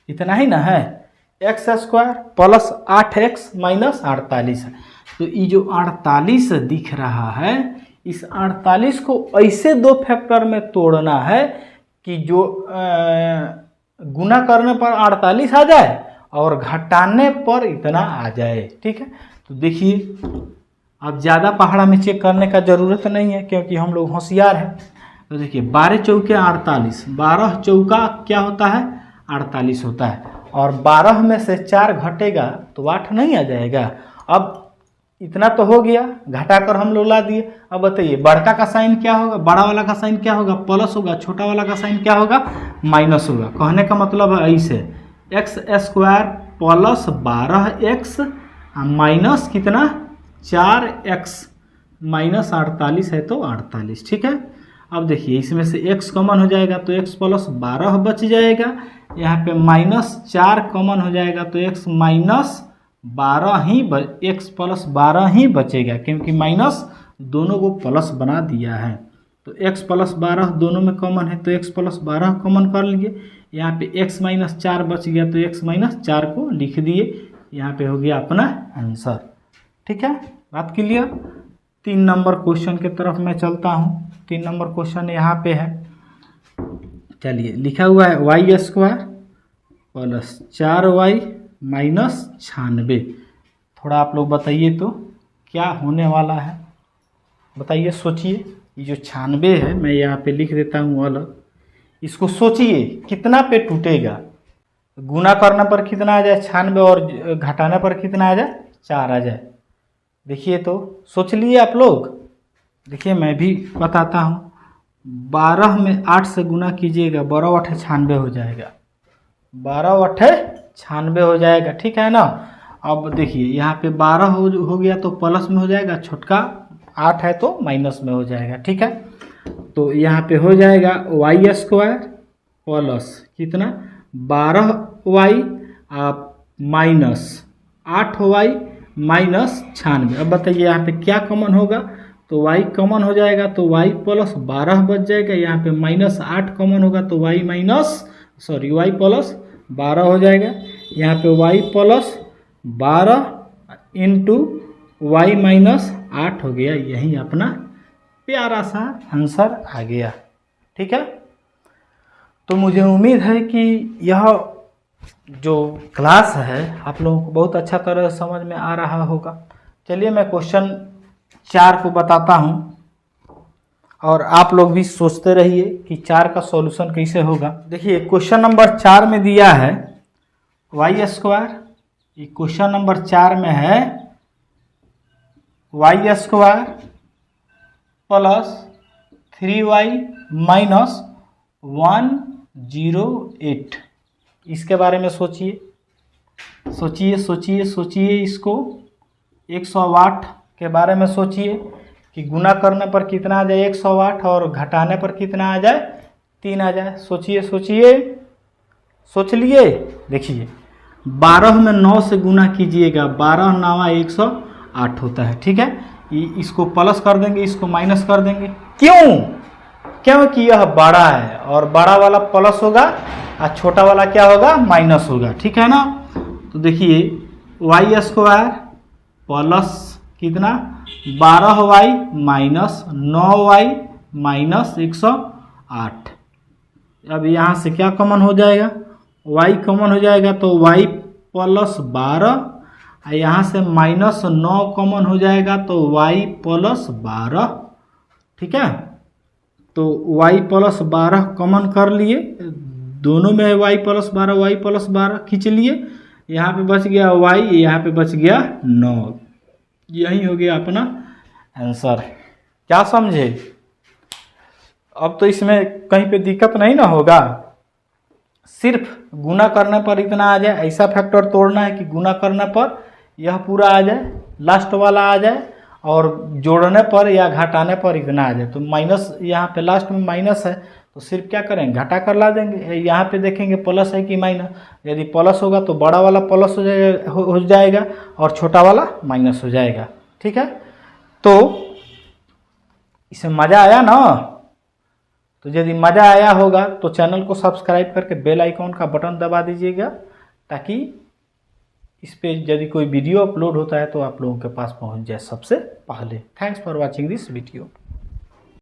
इतना ही ना है, x square plus 8x minus 48 है। तो ये जो 48 दिख रहा है, इस 48 को ऐसे 2 फैक्टर में तोड़ना है कि जो गुना करने पर 48 आ जाए और घटाने पर इतना आ जाए। ठीक है, तो देखिए अब ज़्यादा पहाड़ा में चेक करने का ज़रूरत नहीं है क्योंकि हम लोग होशियार हैं। तो देखिए 12 चौके 48, 12 चौका क्या होता है, 48 होता है, और 12 में से 4 घटेगा तो 8 नहीं आ जाएगा। अब इतना तो हो गया, घटाकर हम लोग ला दिए। अब बताइए बड़का का साइन क्या होगा, बड़ा वाला का साइन क्या होगा, प्लस होगा, छोटा वाला का साइन क्या होगा, माइनस होगा। कहने का मतलब है ऐसे x square plus 12x minus कितना 4x माइनस 48 है तो 48। ठीक है, अब देखिए इसमें से x कॉमन हो जाएगा तो x प्लस 12 बच जाएगा, यहाँ पे माइनस 4 कॉमन हो जाएगा तो x माइनस 12 ही x प्लस 12 ही बचेगा, क्योंकि माइनस दोनों को प्लस बना दिया है। तो x प्लस 12 दोनों में कॉमन है तो x प्लस 12 कॉमन कर लिए, यहाँ पे x माइनस 4 बच गया तो x माइनस 4 को लिख दिए, यहाँ पे हो गया अपना आंसर। ठीक है, बात क्लियर। 3 नंबर क्वेश्चन की तरफ मैं चलता हूँ। 3 नंबर क्वेश्चन यहाँ पे है, चलिए लिखा हुआ है y square plus 4y minus 96। थोड़ा आप लोग बताइए तो क्या होने वाला है, बताइए, सोचिए। ये जो 96 है मैं यहाँ पे लिख देता हूँ अलग, इसको सोचिए कितना पे टूटेगा। गुना करने पर कितना आ जाए 96 और घटाने पर कितना आ जाए 4 आ जाए। देखिए तो सोच लिए आप लोग। देखिए मैं भी बताता हूँ, 12 में 8 से गुना कीजिएगा, 12 8 96 हो जाएगा, 12 8 96 हो जाएगा। ठीक है ना। अब देखिए यहाँ पे 12 हो गया तो प्लस में हो जाएगा, छोटका 8 है तो माइनस में हो जाएगा। ठीक है, तो यहाँ पे हो जाएगा y स्क्वायर प्लस कितना 12y माइनस 8y माइनस 96। अब बताइए यहाँ पे क्या कॉमन होगा, तो y कॉमन हो जाएगा तो y प्लस 12 बच जाएगा, यहाँ पे माइनस 8 कॉमन होगा तो y प्लस 12 हो जाएगा, यहाँ पे y plus 12 into y minus 8 हो गया। यही अपना प्यारा सा आंसर आ गया। ठीक है, तो मुझे उम्मीद है कि यह जो क्लास है आप लोगों को बहुत अच्छा तरह से समझ में आ रहा होगा। चलिए मैं क्वेश्चन 4 को बताता हूँ और आप लोग भी सोचते रहिए कि 4 का सॉल्यूशन कैसे होगा। देखिए क्वेश्चन नंबर 4 में दिया है y स्क्वायर ये क्वेश्चन नंबर 4 में है y square plus 3y minus 108। इसके बारे में सोचिए सोचिए सोचिए सोचिए। इसको 108 के बारे में सोचिए कि गुना करने पर कितना आ जाए 108 और घटाने पर कितना आ जाए 3 आ जाए। सोचिए सोचिए, सोच लिए। देखिए 12 में 9 से गुना कीजिएगा, 12 9 108 होता है। ठीक है, इसको प्लस कर देंगे, इसको माइनस कर देंगे। क्यों? क्योंकि यह बड़ा है और बड़ा वाला प्लस होगा और छोटा वाला क्या होगा माइनस होगा। ठीक है ना। तो देखिए y स्क्वायर प्लस कितना 12y माइनस 9y माइनस 108। अब यहाँ से क्या कॉमन हो जाएगा, y कॉमन हो जाएगा तो y प्लस 12, और यहाँ से माइनस 9 कॉमन हो जाएगा तो y प्लस 12। ठीक है, तो y प्लस 12 कॉमन कर लिए, दोनों में है y प्लस 12 खींच लिए। यहाँ पे बच गया y, यहाँ पे बच गया 9। यही हो गया अपना आंसर। क्या समझे? अब तो इसमें कहीं पे दिक्कत नहीं ना होगा। सिर्फ गुना करने पर इतना आ जाए, ऐसा फैक्टर तोड़ना है कि गुना करने पर यह पूरा आ जाए, लास्ट वाला आ जाए, और जोड़ने पर या घटाने पर इतना आ जाए। तो माइनस यहाँ पे लास्ट में माइनस है तो सिर्फ क्या करें घटा कर ला देंगे। यहाँ पे देखेंगे प्लस है कि माइनस। यदि प्लस होगा तो बड़ा वाला प्लस हो जाएगा और छोटा वाला माइनस हो जाएगा। ठीक है, तो इसमें मज़ा आया ना? तो यदि मज़ा आया होगा तो चैनल को सब्सक्राइब करके बेल आइकॉन का बटन दबा दीजिएगा, ताकि इस पे यदि कोई वीडियो अपलोड होता है तो आप लोगों के पास पहुंच जाए सबसे पहले। Thanks for watching this video.